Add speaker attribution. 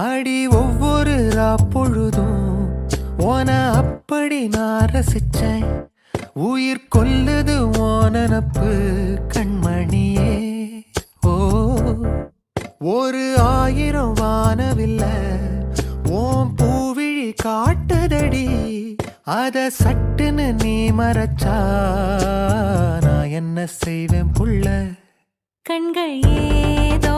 Speaker 1: அடி ஒவ்வொரு பொழுதும் ஓன அப்படி நான் ரசிச்சேன். உயிர் கொல்லுது ஓனப்பு கண்மணியே. ஓ ஒரு 1000 வானவில்ல ஓம் பூவிழி காட்டுதடி. அத சட்டுன்னு நீ மறைச்சா நான் என்ன செய்வேன் புள்ள?
Speaker 2: கண்கள் ஏதோ